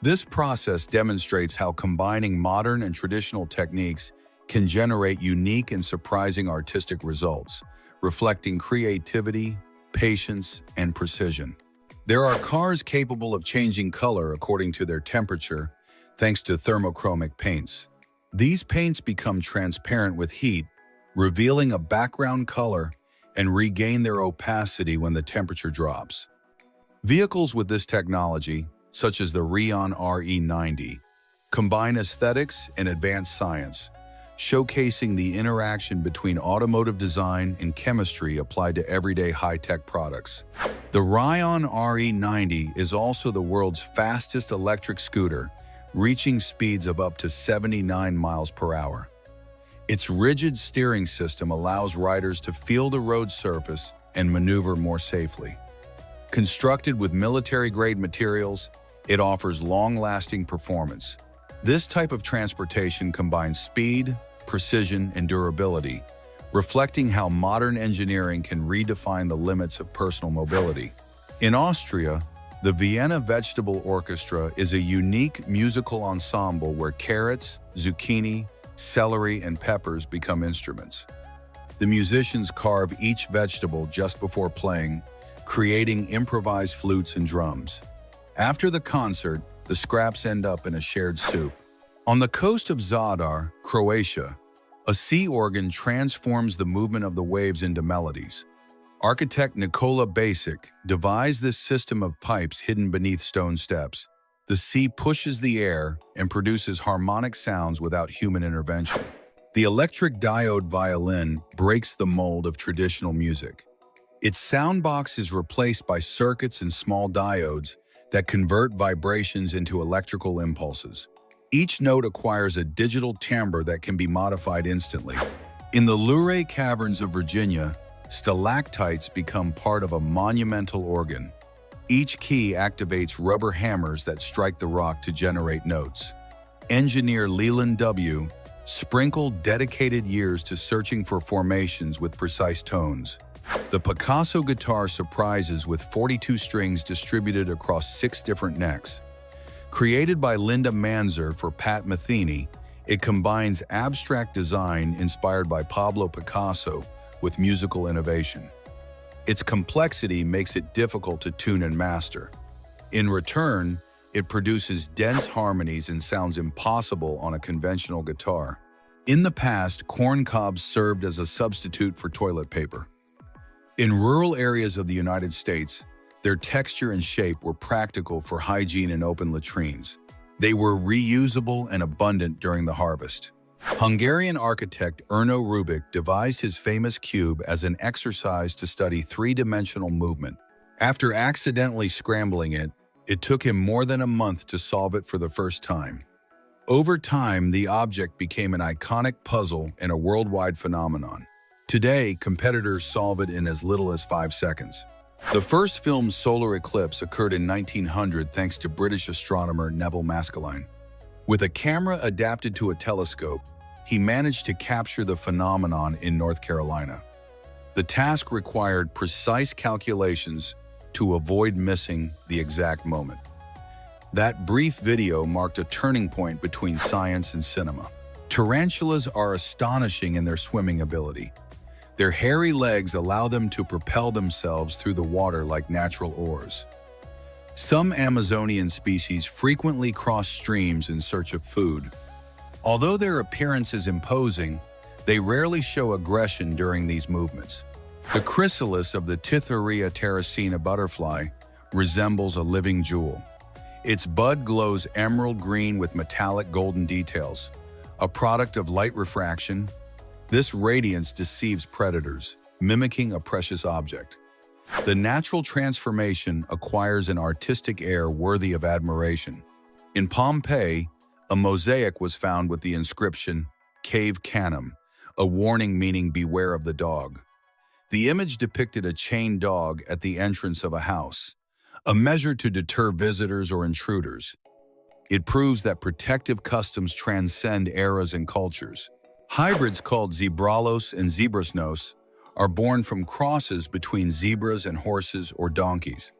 This process demonstrates how combining modern and traditional techniques can generate unique and surprising artistic results, reflecting creativity, patience, and precision. There are cars capable of changing color according to their temperature, thanks to thermochromic paints. These paints become transparent with heat, revealing a background color, and regain their opacity when the temperature drops. Vehicles with this technology, such as the Rion RE90, combine aesthetics and advanced science, showcasing the interaction between automotive design and chemistry applied to everyday high-tech products. The Rion RE90 is also the world's fastest electric scooter, reaching speeds of up to 79 miles per hour. Its rigid steering system allows riders to feel the road surface and maneuver more safely. Constructed with military-grade materials, it offers long-lasting performance. This type of transportation combines speed, precision, and durability, reflecting how modern engineering can redefine the limits of personal mobility. In Austria, the Vienna Vegetable Orchestra is a unique musical ensemble where carrots, zucchini, celery, and peppers become instruments. The musicians carve each vegetable just before playing, creating improvised flutes and drums. After the concert, the scraps end up in a shared soup. On the coast of Zadar, Croatia, a sea organ transforms the movement of the waves into melodies. Architect Nikola Basic devised this system of pipes hidden beneath stone steps. The sea pushes the air and produces harmonic sounds without human intervention. The electric diode violin breaks the mold of traditional music. Its soundbox is replaced by circuits and small diodes that convert vibrations into electrical impulses. Each note acquires a digital timbre that can be modified instantly. In the Luray Caverns of Virginia, stalactites become part of a monumental organ. Each key activates rubber hammers that strike the rock to generate notes. Engineer Leland W. sprinkled dedicated years to searching for formations with precise tones. The Picasso guitar surprises with 42 strings distributed across 6 different necks. Created by Linda Manzer for Pat Metheny, it combines abstract design inspired by Pablo Picasso with musical innovation. Its complexity makes it difficult to tune and master. In return, it produces dense harmonies and sounds impossible on a conventional guitar. In the past, corn cobs served as a substitute for toilet paper. In rural areas of the United States, their texture and shape were practical for hygiene and open latrines. They were reusable and abundant during the harvest. Hungarian architect Erno Rubik devised his famous cube as an exercise to study three-dimensional movement. After accidentally scrambling it, it took him more than a month to solve it for the first time. Over time, the object became an iconic puzzle and a worldwide phenomenon. Today, competitors solve it in as little as 5 seconds. The first filmed solar eclipse occurred in 1900 thanks to British astronomer Neville Maskelyne. With a camera adapted to a telescope, he managed to capture the phenomenon in North Carolina. The task required precise calculations to avoid missing the exact moment. That brief video marked a turning point between science and cinema. Tarantulas are astonishing in their swimming ability. Their hairy legs allow them to propel themselves through the water like natural oars. Some Amazonian species frequently cross streams in search of food. Although their appearance is imposing, they rarely show aggression during these movements. The chrysalis of the Titharia terracina butterfly resembles a living jewel. Its bud glows emerald green with metallic golden details, a product of light refraction. This radiance deceives predators, mimicking a precious object. The natural transformation acquires an artistic air worthy of admiration. In Pompeii, a mosaic was found with the inscription, Cave Canem, a warning meaning beware of the dog. The image depicted a chained dog at the entrance of a house, a measure to deter visitors or intruders. It proves that protective customs transcend eras and cultures. Hybrids called zebralos and zebrasnos are born from crosses between zebras and horses or donkeys.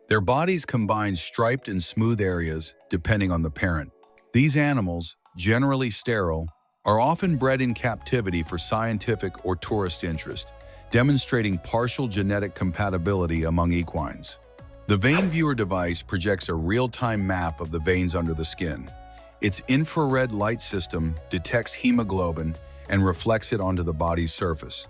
Their bodies combine striped and smooth areas depending on the parent. These animals, generally sterile, are often bred in captivity for scientific or tourist interest, demonstrating partial genetic compatibility among equines. The Vein Viewer device projects a real-time map of the veins under the skin. Its infrared light system detects hemoglobin and reflects it onto the body's surface.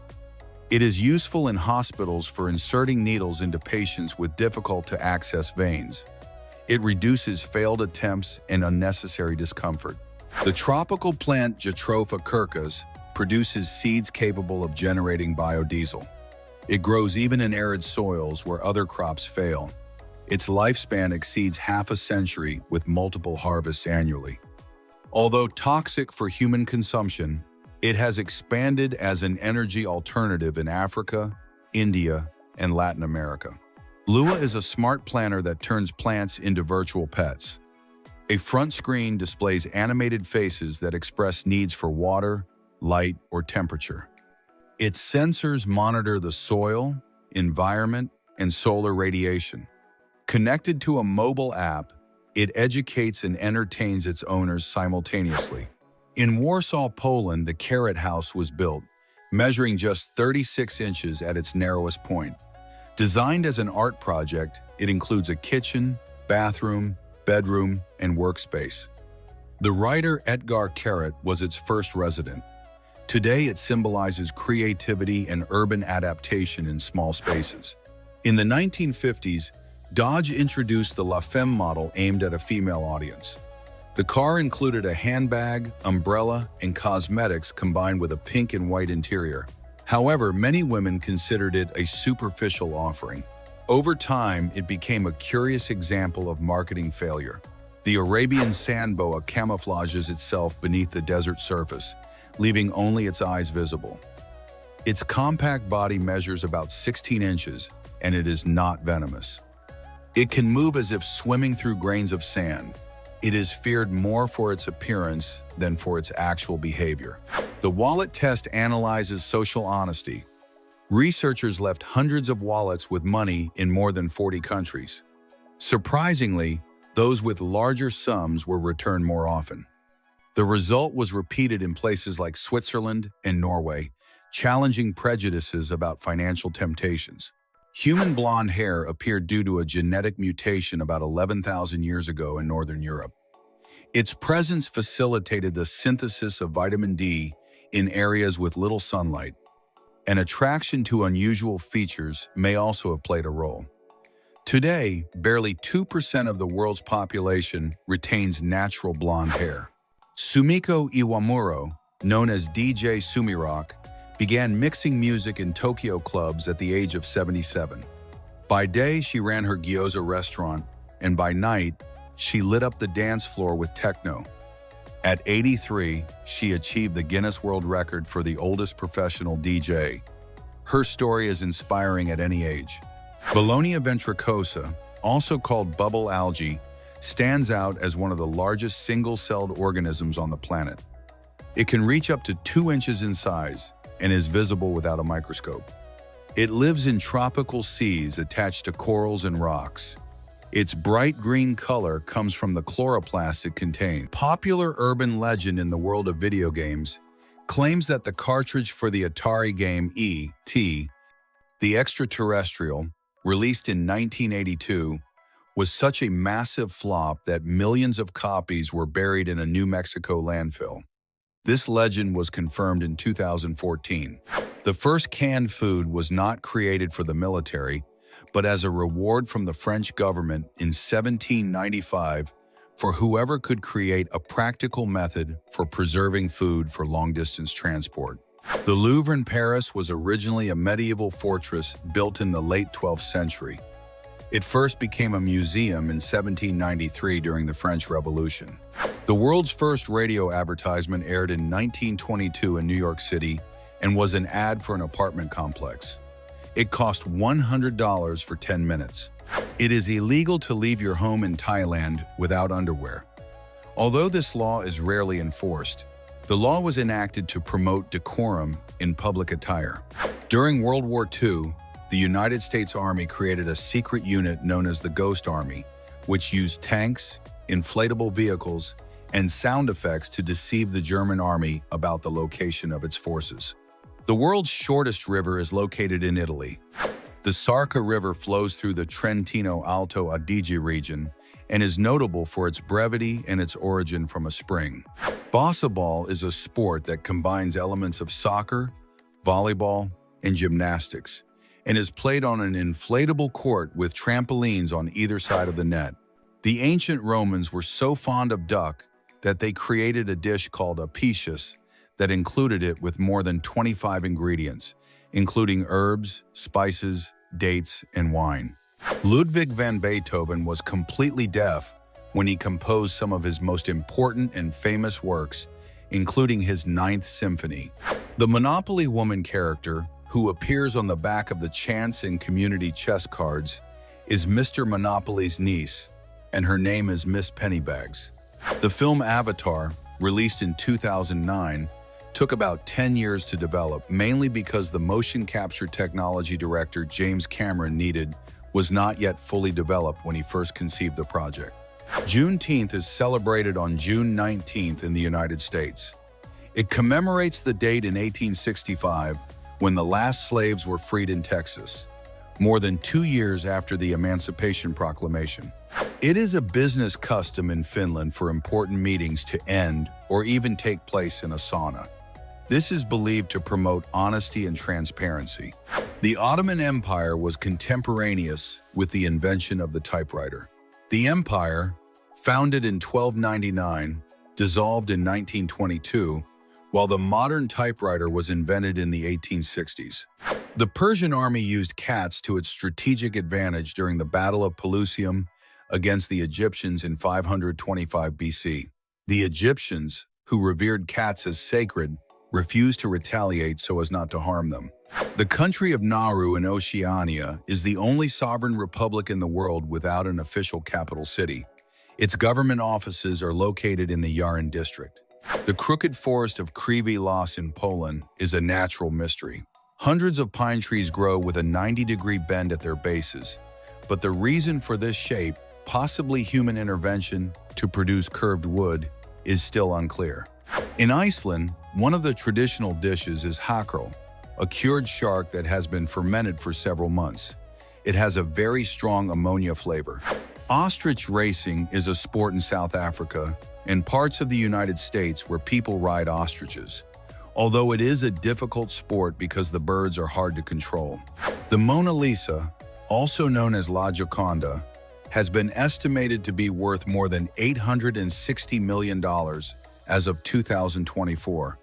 It is useful in hospitals for inserting needles into patients with difficult-to-access veins. It reduces failed attempts and unnecessary discomfort. The tropical plant Jatropha curcas produces seeds capable of generating biodiesel. It grows even in arid soils where other crops fail. Its lifespan exceeds half a century with multiple harvests annually. Although toxic for human consumption, it has expanded as an energy alternative in Africa, India, and Latin America. Lua is a smart planner that turns plants into virtual pets. A front screen displays animated faces that express needs for water, light, or temperature. Its sensors monitor the soil, environment, and solar radiation. Connected to a mobile app, it educates and entertains its owners simultaneously. In Warsaw, Poland, the Carrot House was built, measuring just 36 inches at its narrowest point. Designed as an art project, it includes a kitchen, bathroom, bedroom, and workspace. The writer Edgar Carrot was its first resident. Today, it symbolizes creativity and urban adaptation in small spaces. In the 1950s, Dodge introduced the La Femme model aimed at a female audience. The car included a handbag, umbrella, and cosmetics combined with a pink and white interior. However, many women considered it a superficial offering. Over time, it became a curious example of marketing failure. The Arabian sand boa camouflages itself beneath the desert surface, leaving only its eyes visible. Its compact body measures about 16 inches, and it is not venomous. It can move as if swimming through grains of sand. It is feared more for its appearance than for its actual behavior. The wallet test analyzes social honesty. Researchers left hundreds of wallets with money in more than 40 countries. Surprisingly, those with larger sums were returned more often. The result was repeated in places like Switzerland and Norway, challenging prejudices about financial temptations. Human blonde hair appeared due to a genetic mutation about 11,000 years ago in Northern Europe. Its presence facilitated the synthesis of vitamin D in areas with little sunlight. An attraction to unusual features may also have played a role. Today, barely 2% of the world's population retains natural blonde hair. Sumiko Iwamuro, known as DJ Sumirock, began mixing music in Tokyo clubs at the age of 77. By day, she ran her gyoza restaurant, and by night, she lit up the dance floor with techno. At 83, she achieved the Guinness World Record for the oldest professional DJ. Her story is inspiring at any age. Belonia ventricosa, also called bubble algae, stands out as one of the largest single-celled organisms on the planet. It can reach up to 2 inches in size and is visible without a microscope. It lives in tropical seas attached to corals and rocks. Its bright green color comes from the chloroplast it contains. Popular urban legend in the world of video games, claims that the cartridge for the Atari game E.T., the Extraterrestrial, released in 1982, was such a massive flop that millions of copies were buried in a New Mexico landfill. This legend was confirmed in 2014. The first canned food was not created for the military, but as a reward from the French government in 1795 for whoever could create a practical method for preserving food for long-distance transport. The Louvre in Paris was originally a medieval fortress built in the late 12th century. It first became a museum in 1793 during the French Revolution. The world's first radio advertisement aired in 1922 in New York City and was an ad for an apartment complex. It cost $100 for 10 minutes. It is illegal to leave your home in Thailand without underwear. Although this law is rarely enforced, the law was enacted to promote decorum in public attire. During World War II, the United States Army created a secret unit known as the Ghost Army, which used tanks, inflatable vehicles, and sound effects to deceive the German army about the location of its forces. The world's shortest river is located in Italy. The Sarka River flows through the Trentino Alto Adige region and is notable for its brevity and its origin from a spring. Basketball is a sport that combines elements of soccer, volleyball, and gymnastics, and is played on an inflatable court with trampolines on either side of the net. The ancient Romans were so fond of duck that they created a dish called apicius that included it with more than 25 ingredients, including herbs, spices, dates, and wine. Ludwig van Beethoven was completely deaf when he composed some of his most important and famous works, including his Ninth Symphony. The Monopoly Woman character, who appears on the back of the chance and community chess cards, is Mr. Monopoly's niece, and her name is Miss Pennybags. The film Avatar, released in 2009, took about 10 years to develop, mainly because the motion capture technology director James Cameron needed was not yet fully developed when he first conceived the project. Juneteenth is celebrated on June 19th in the United States. It commemorates the date in 1865 when the last slaves were freed in Texas, more than 2 years after the Emancipation Proclamation. It is a business custom in Finland for important meetings to end or even take place in a sauna. This is believed to promote honesty and transparency. The Ottoman Empire was contemporaneous with the invention of the typewriter. The empire, founded in 1299, dissolved in 1922, while the modern typewriter was invented in the 1860s. The Persian army used cats to its strategic advantage during the Battle of Pelusium against the Egyptians in 525 BC. The Egyptians, who revered cats as sacred, refused to retaliate so as not to harm them. The country of Nauru in Oceania is the only sovereign republic in the world without an official capital city. Its government offices are located in the Jaren district. The crooked forest of Krivy Las in Poland is a natural mystery. Hundreds of pine trees grow with a 90-degree bend at their bases, but the reason for this shape, possibly human intervention to produce curved wood, is still unclear. In Iceland, one of the traditional dishes is hakkerl, a cured shark that has been fermented for several months. It has a very strong ammonia flavor. Ostrich racing is a sport in South Africa and parts of the United States where people ride ostriches, although it is a difficult sport because the birds are hard to control. The Mona Lisa, also known as La Gioconda, has been estimated to be worth more than $860 million as of 2024.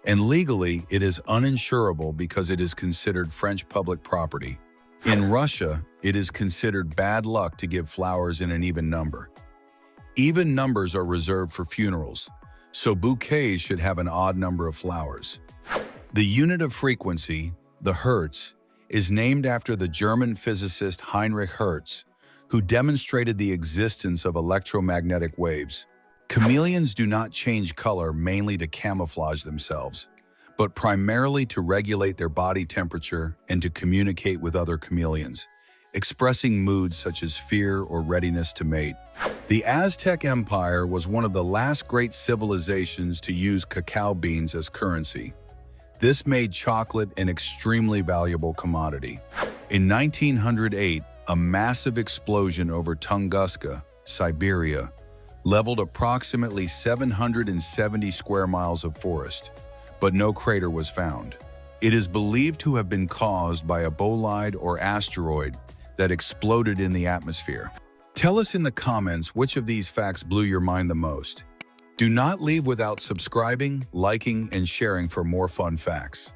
And legally, it is uninsurable because it is considered French public property. In Russia, it is considered bad luck to give flowers in an even number. Even numbers are reserved for funerals, so bouquets should have an odd number of flowers. The unit of frequency, the Hertz, is named after the German physicist Heinrich Hertz, who demonstrated the existence of electromagnetic waves. Chameleons do not change color mainly to camouflage themselves, but primarily to regulate their body temperature and to communicate with other chameleons, expressing moods such as fear or readiness to mate. The Aztec Empire was one of the last great civilizations to use cacao beans as currency. This made chocolate an extremely valuable commodity. In 1908, a massive explosion over Tunguska, Siberia, leveled approximately 770 square miles of forest, but no crater was found. It is believed to have been caused by a bolide or asteroid that exploded in the atmosphere. Tell us in the comments which of these facts blew your mind the most. Do not leave without subscribing, liking, and sharing for more fun facts.